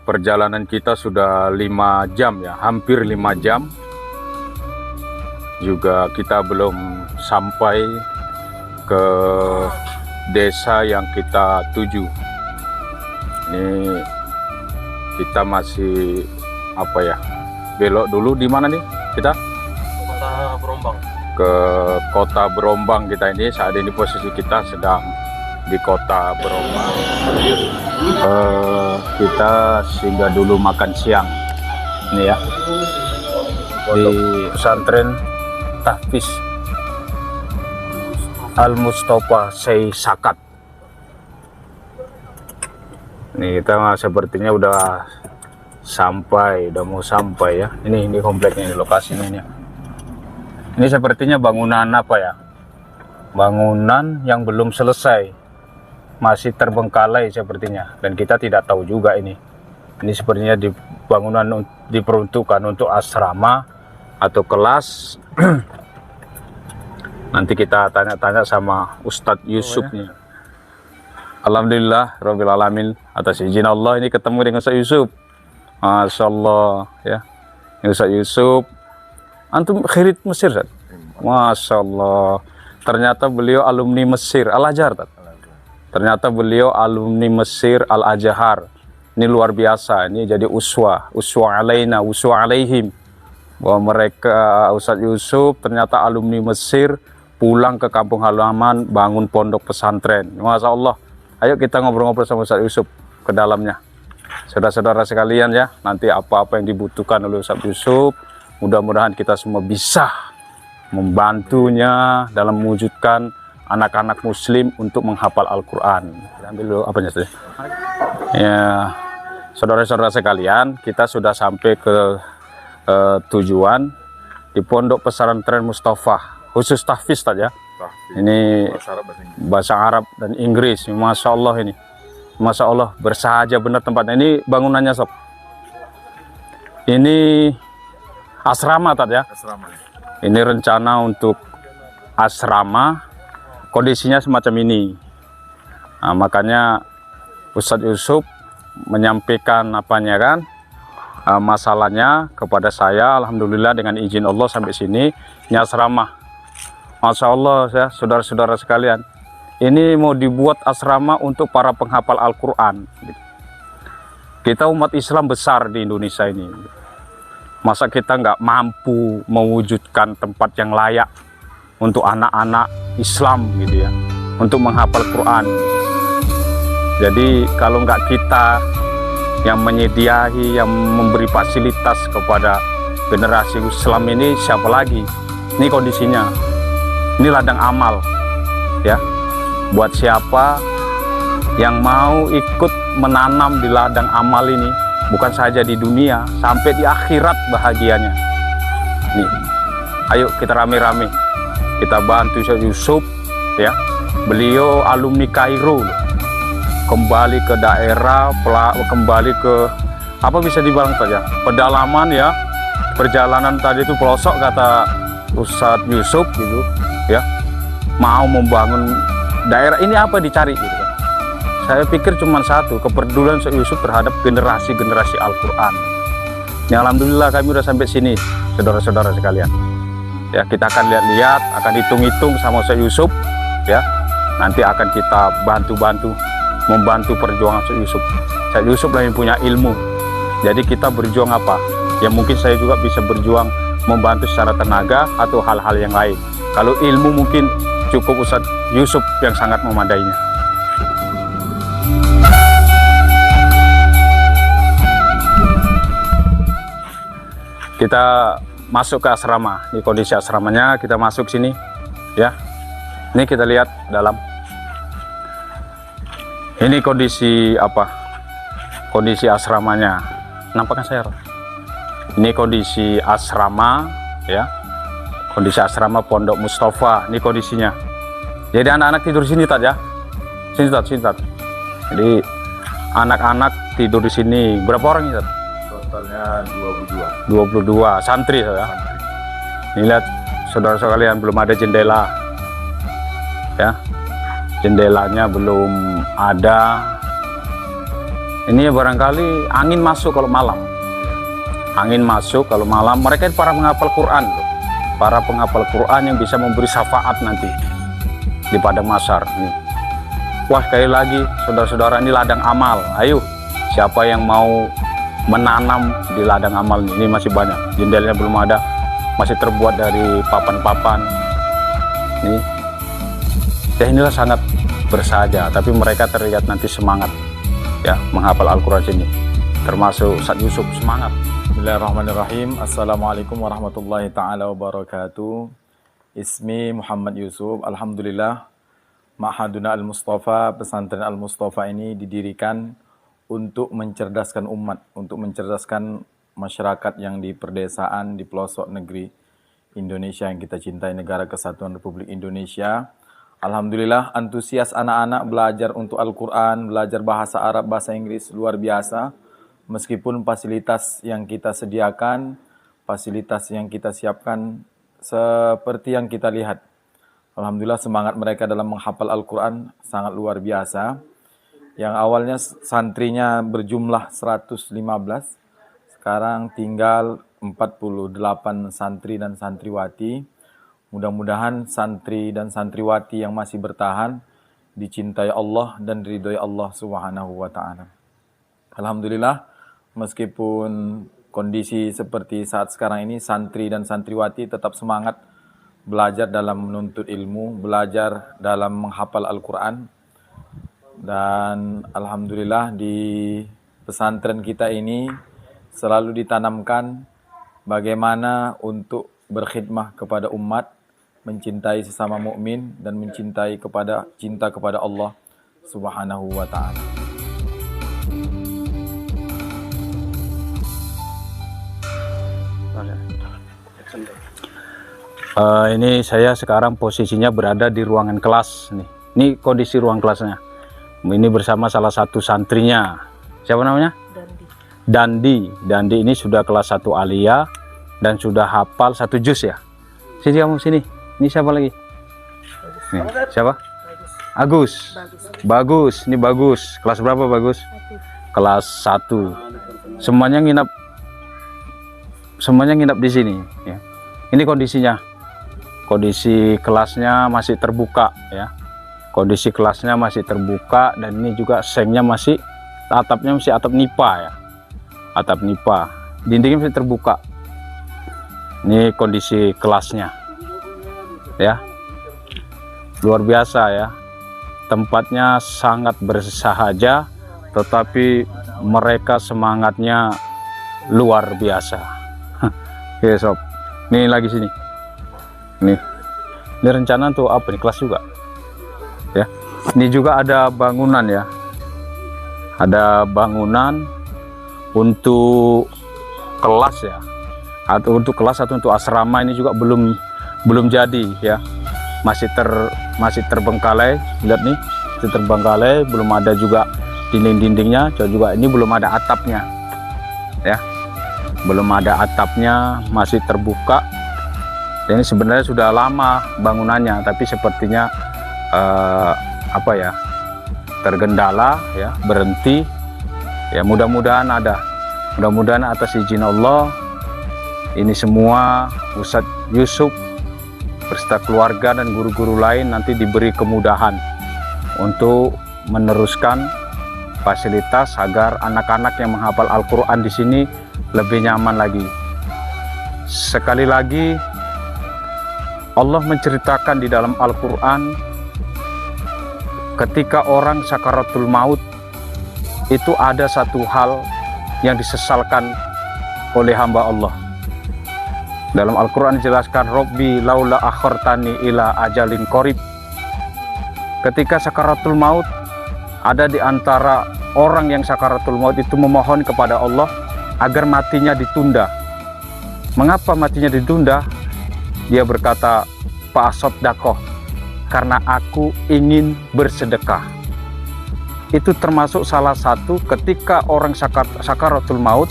perjalanan kita sudah 5 jam ya, hampir 5 jam. Juga kita belum sampai ke desa yang kita tuju. Ini kita masih apa ya? Belok dulu di mana nih kita? Kota Berombang. Ke Kota Berombang kita ini. Saat ini posisi kita sedang di Kota Berombang. Kita singgah dulu makan siang. Ini ya. Di pesantren Tahfiz Al-Mustafa Syekh Sakat. Ini kita sepertinya udah sampai, udah mau sampai ya. Ini kompleknya, ini lokasinya ini. Ini sepertinya bangunan apa ya? Bangunan yang belum selesai, masih terbengkalai sepertinya. Dan kita tidak tahu juga ini. Ini sepertinya di bangunan diperuntukkan untuk asrama atau kelas. Nanti kita tanya-tanya sama Ustadz Yusuf nih. Alhamdulillah Rabbil Alamin, atas izin Allah ini ketemu dengan Ustadz Yusuf. Masya Allah ya. Ini Ustadz Yusuf. Antum khirit Mesir, Ustadz? Masya Allah. Ternyata beliau alumni Mesir Al-Azhar. Ternyata beliau alumni Mesir Al-Azhar. Ini luar biasa. Ini jadi uswah alaina, uswah alaihim. Bahwa mereka, Ustadz Yusuf ternyata alumni Mesir, pulang ke kampung halaman, bangun pondok pesantren. Masya Allah. Ayo kita ngobrol-ngobrol sama Ustadz Yusuf ke dalamnya. Saudara-saudara sekalian ya, nanti apa-apa yang dibutuhkan oleh Ustadz Yusuf, mudah-mudahan kita semua bisa membantunya dalam mewujudkan anak-anak muslim untuk menghafal Al-Quran. Ambil dulu apanya saja. Ya, saudara-saudara sekalian, kita sudah sampai ke tujuan di Pondok Pesantren Mustafa, khusus tahfiz saja. Ini bahasa Arab dan Inggris. Masya Allah ini, Masya Allah, bersahaja benar tempatnya. Ini bangunannya sob. Ini asrama tadi ya. Asrama. Ini rencana untuk asrama. Kondisinya semacam ini. Nah, makanya Ustadz Yusuf menyampaikan apanya kan, masalahnya kepada saya. Alhamdulillah dengan izin Allah sampai sini ini asrama. Masya Allah ya, saudara-saudara sekalian, ini mau dibuat asrama untuk para penghafal Al-Quran. Kita umat Islam besar di Indonesia ini, masa kita nggak mampu mewujudkan tempat yang layak untuk anak-anak Islam gitu ya, untuk menghafal Quran. Jadi kalau nggak kita yang menyediahi, yang memberi fasilitas kepada generasi Islam ini, siapa lagi? Ini kondisinya, ini ladang amal ya, buat siapa yang mau ikut menanam di ladang amal ini, bukan saja di dunia, sampai di akhirat bahagianya. Nih, ayo kita rame-rame, kita bantu Ustadz Yusuf ya. Beliau alumni Kairo, kembali ke daerah, kembali ke apa bisa dibilang saja, pedalaman ya, perjalanan tadi itu pelosok kata Ustadz Yusuf gitu ya, mau membangun daerah ini apa dicari gitu kan. Saya pikir cuma satu, kepedulian Ustadz Yusuf terhadap generasi-generasi Al-Quran. Ya alhamdulillah kami udah sampai sini saudara-saudara sekalian ya. Kita akan lihat-lihat, akan hitung-hitung sama Ustadz Yusuf ya. Nanti akan kita bantu-bantu, membantu perjuangan Ustadz Yusuf. Ustadz Yusuf lah yang punya ilmu, jadi kita berjuang apa ya, mungkin saya juga bisa berjuang membantu secara tenaga atau hal-hal yang lain. Kalau ilmu mungkin cukup Ustadz Yusuf yang sangat memadainya. Kita masuk ke asrama. Ini kondisi asramanya, kita masuk sini ya. Ini kita lihat dalam. Ini kondisi apa? Kondisi asramanya. Nampaknya saya. Ini kondisi asrama ya. Kondisi asrama Pondok Mustafa. Ini kondisinya. Jadi anak-anak tidur sini Tat ya. Sini Tat, sini Tat. Jadi anak-anak tidur di sini. Berapa orang ini Tat? Totalnya 22 santri ya. Ini lihat saudara-saudara sekalian, belum ada jendela ya, jendelanya belum ada Ini barangkali angin masuk kalau malam. Angin masuk kalau malam. Mereka para penghafal Quran loh. Para penghafal Quran yang bisa memberi syafaat nanti di padang mahsyar nih. Wah, sekali lagi saudara-saudara, ini ladang amal. Ayo, siapa yang mau menanam di ladang amal ini masih banyak. Jendelanya belum ada, masih terbuat dari papan-papan. Nih, ya inilah sangat bersahaja. Tapi mereka terlihat nanti semangat ya menghafal Al-Quran sini. Termasuk Ustaz Yusuf semangat. Bismillahirrahmanirrahim. Assalamualaikum warahmatullahi ta'ala wabarakatuh. Ismi Muhammad Yusuf. Alhamdulillah, Ma'haduna Al-Mustafa, pesantren Al-Mustafa ini didirikan untuk mencerdaskan umat, untuk mencerdaskan masyarakat yang di perdesaan, di pelosok negeri Indonesia yang kita cintai, negara kesatuan Republik Indonesia. Alhamdulillah, antusias anak-anak belajar untuk Al-Quran, belajar bahasa Arab, bahasa Inggris luar biasa. Meskipun fasilitas yang kita sediakan, fasilitas yang kita siapkan seperti yang kita lihat. Alhamdulillah, semangat mereka dalam menghafal Al-Quran sangat luar biasa. Yang awalnya santrinya berjumlah 115, sekarang tinggal 48 santri dan santriwati. Mudah-mudahan santri dan santriwati yang masih bertahan dicintai Allah dan diridhoi Allah Subhanahu wa ta'ala. Alhamdulillah, meskipun kondisi seperti saat sekarang ini, santri dan santriwati tetap semangat belajar dalam menuntut ilmu, belajar dalam menghafal Al-Quran. Dan alhamdulillah di pesantren kita ini selalu ditanamkan bagaimana untuk berkhidmah kepada umat, mencintai sesama mukmin dan cinta kepada Allah Subhanahu wa ta'ala. Ini saya sekarang posisinya berada di ruangan kelas nih. Ini kondisi ruang kelasnya. Ini bersama salah satu santrinya. Siapa namanya? Dandi. Dandi ini sudah kelas 1 Aliyah dan sudah hafal 1 juz ya. Sini kamu sini. Ini siapa lagi? Nih, siapa? Agus. Bagus. Ini Bagus. Kelas berapa Bagus? Kelas 1. Semuanya nginap di sini ya. Ini kondisinya. Kondisi kelasnya masih terbuka ya. Kondisi kelasnya masih terbuka dan ini juga sengnya masih, atapnya masih atap nipa ya. Atap nipa. Dindingnya masih terbuka. Ini kondisi kelasnya. Ya. Luar biasa ya. Tempatnya sangat bersahaja tetapi mereka semangatnya luar biasa. Oke sob. Ini lagi sini. Ini rencana untuk apa nih, kelas juga ya. Ini juga ada bangunan ya, ada bangunan untuk kelas ya, atau untuk kelas atau untuk asrama. Ini juga belum jadi ya, masih terbengkalai. Lihat nih, masih terbengkalai, belum ada juga dinding-dindingnya juga. Ini belum ada atapnya ya, belum ada atapnya, masih terbuka. Ini sebenarnya sudah lama bangunannya, tapi sepertinya tergendala ya, berhenti ya. Mudah-mudahan atas izin Allah ini semua Ustaz Yusuf beserta keluarga dan guru-guru lain nanti diberi kemudahan untuk meneruskan fasilitas agar anak-anak yang menghafal Al-Quran di sini lebih nyaman lagi. Sekali lagi, Allah menceritakan di dalam Al-Quran ketika orang sakaratul maut itu ada satu hal yang disesalkan oleh hamba Allah. Dalam Al-Quran dijelaskan, Robbi laula akhartani ila ajalin qarib. Ketika sakaratul maut, ada di antara orang yang sakaratul maut itu memohon kepada Allah agar matinya ditunda. Mengapa matinya ditunda? Dia berkata, fa'asaddaqa, karena aku ingin bersedekah. Itu termasuk salah satu ketika orang sakaratul maut,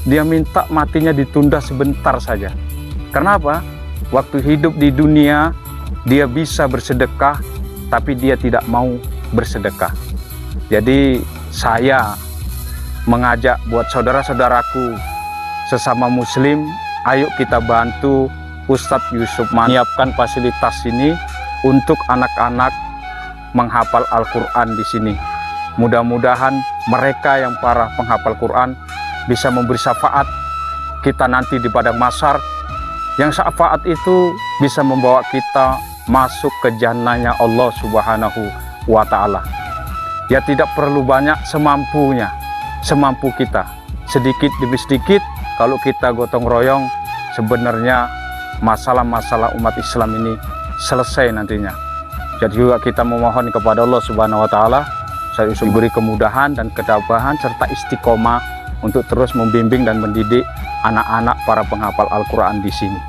dia minta matinya ditunda sebentar saja. Kenapa? Waktu hidup di dunia dia bisa bersedekah, tapi dia tidak mau bersedekah. Jadi saya mengajak buat saudara-saudaraku sesama muslim, ayo kita bantu Ustadz Yusuf menyiapkan fasilitas ini untuk anak-anak menghafal Al-Quran di sini. Mudah-mudahan mereka yang para penghafal Quran bisa memberi syafaat kita nanti di padang mahsyar, yang syafaat itu bisa membawa kita masuk ke jannahnya Allah Subhanahu wa Ta'ala. Ya, tidak perlu banyak, semampunya, semampu kita, sedikit demi sedikit. Kalau kita gotong royong, sebenarnya masalah-masalah umat Islam ini selesai nantinya. Jadi juga kita memohon kepada Allah Subhanahu wa Ta'ala, saya diberi kemudahan dan ketabahan serta istiqomah untuk terus membimbing dan mendidik anak-anak para penghafal Al-Quran di sini.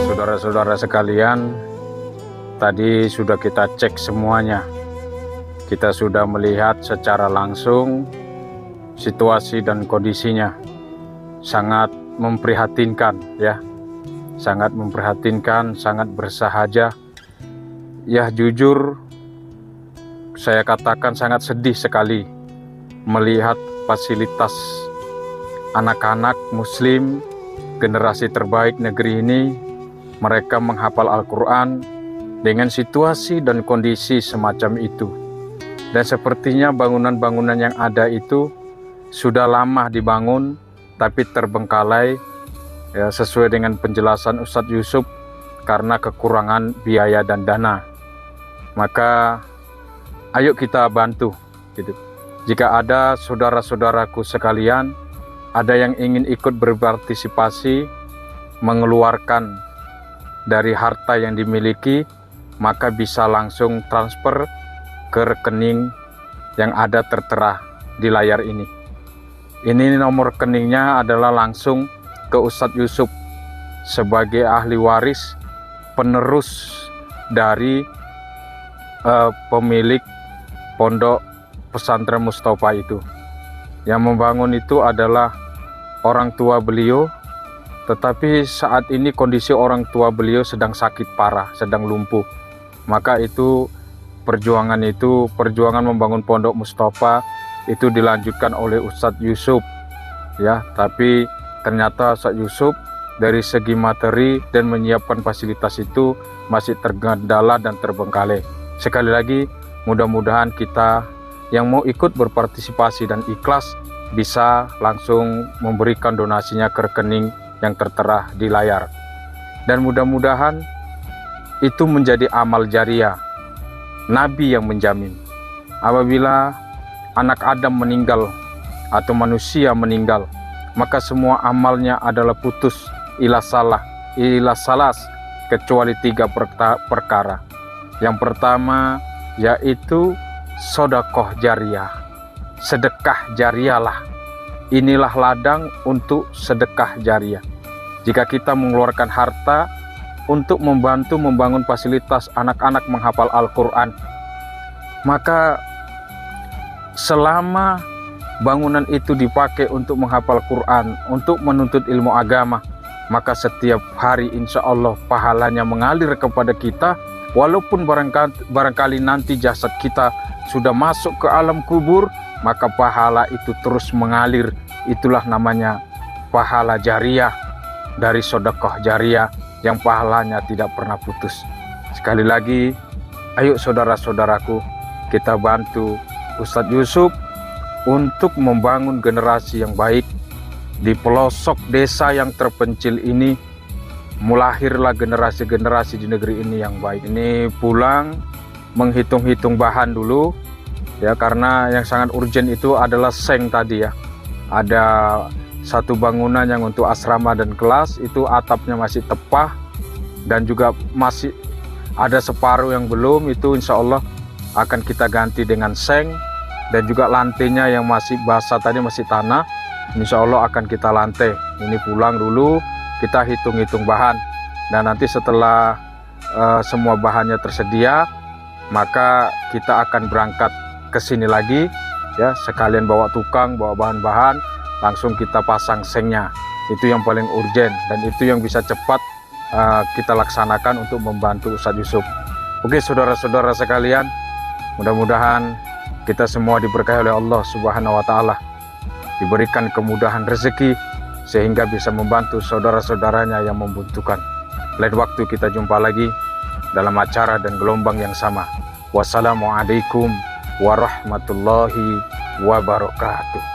Saudara-saudara sekalian, tadi sudah kita cek semuanya. Kita sudah melihat secara langsung situasi dan kondisinya. Sangat memprihatinkan ya. Sangat memprihatinkan, sangat bersahaja. Ya jujur saya katakan sangat sedih sekali melihat fasilitas anak-anak muslim generasi terbaik negeri ini, mereka menghafal Al-Quran dengan situasi dan kondisi semacam itu. Dan sepertinya bangunan-bangunan yang ada itu sudah lama dibangun tapi terbengkalai ya, sesuai dengan penjelasan Ustadz Yusuf karena kekurangan biaya dan dana. Maka ayo kita bantu gitu. Jika ada saudara-saudaraku sekalian, ada yang ingin ikut berpartisipasi, mengeluarkan dari harta yang dimiliki, maka bisa langsung transfer ke rekening yang ada tertera di layar ini. Ini nomor rekeningnya adalah langsung ke Ustadz Yusuf sebagai ahli waris penerus dari pemilik pondok pesantren Mustafa itu. Yang membangun itu adalah orang tua beliau, tetapi saat ini kondisi orang tua beliau sedang sakit parah, sedang lumpuh. Maka itu perjuangan membangun pondok Mustafa itu dilanjutkan oleh Ustadz Yusuf, ya. Tapi ternyata Ustadz Yusuf dari segi materi dan menyiapkan fasilitas itu masih tergendala dan terbengkalai. Sekali lagi, mudah-mudahan kita yang mau ikut berpartisipasi dan ikhlas bisa langsung memberikan donasinya ke rekening yang tertera di layar. Dan mudah-mudahan itu menjadi amal jariah. Nabi yang menjamin apabila anak Adam meninggal atau manusia meninggal, maka semua amalnya adalah putus ila salas kecuali 3 perkara. Yang pertama yaitu sedekah jariah. Sedekah jariah lah. Inilah ladang untuk sedekah jariah. Jika kita mengeluarkan harta untuk membantu membangun fasilitas anak-anak menghafal Al-Quran, maka selama bangunan itu dipakai untuk menghafal Quran, untuk menuntut ilmu agama, maka setiap hari insya Allah pahalanya mengalir kepada kita. Walaupun barangkali nanti jasad kita sudah masuk ke alam kubur, maka pahala itu terus mengalir. Itulah namanya pahala jariah dari sedekah jariah yang pahalanya tidak pernah putus. Sekali lagi, ayo saudara-saudaraku, kita bantu Ustadz Yusuf untuk membangun generasi yang baik di pelosok desa yang terpencil ini. Mulahirlah generasi-generasi di negeri ini yang baik. Ini pulang menghitung-hitung bahan dulu, ya, karena yang sangat urgent itu adalah seng tadi, ya. Ada satu bangunan yang untuk asrama dan kelas itu atapnya masih tepah, dan juga masih ada separuh yang belum, itu insya Allah akan kita ganti dengan seng. Dan juga lantainya yang masih basah tadi, masih tanah, insya Allah akan kita lantai. Ini pulang dulu, kita hitung-hitung bahan, dan nanti setelah semua bahannya tersedia, maka kita akan berangkat ke sini lagi, ya, sekalian bawa tukang, bawa bahan-bahan, langsung kita pasang sengnya. Itu yang paling urgent dan itu yang bisa cepat kita laksanakan untuk membantu Ustadz Yusuf. Oke saudara-saudara sekalian, mudah-mudahan kita semua diberkahi oleh Allah Subhanahu wa Ta'ala, diberikan kemudahan rezeki sehingga bisa membantu saudara-saudaranya yang membutuhkan. Lain waktu kita jumpa lagi dalam acara dan gelombang yang sama. Wassalamualaikum warahmatullahi wabarakatuh.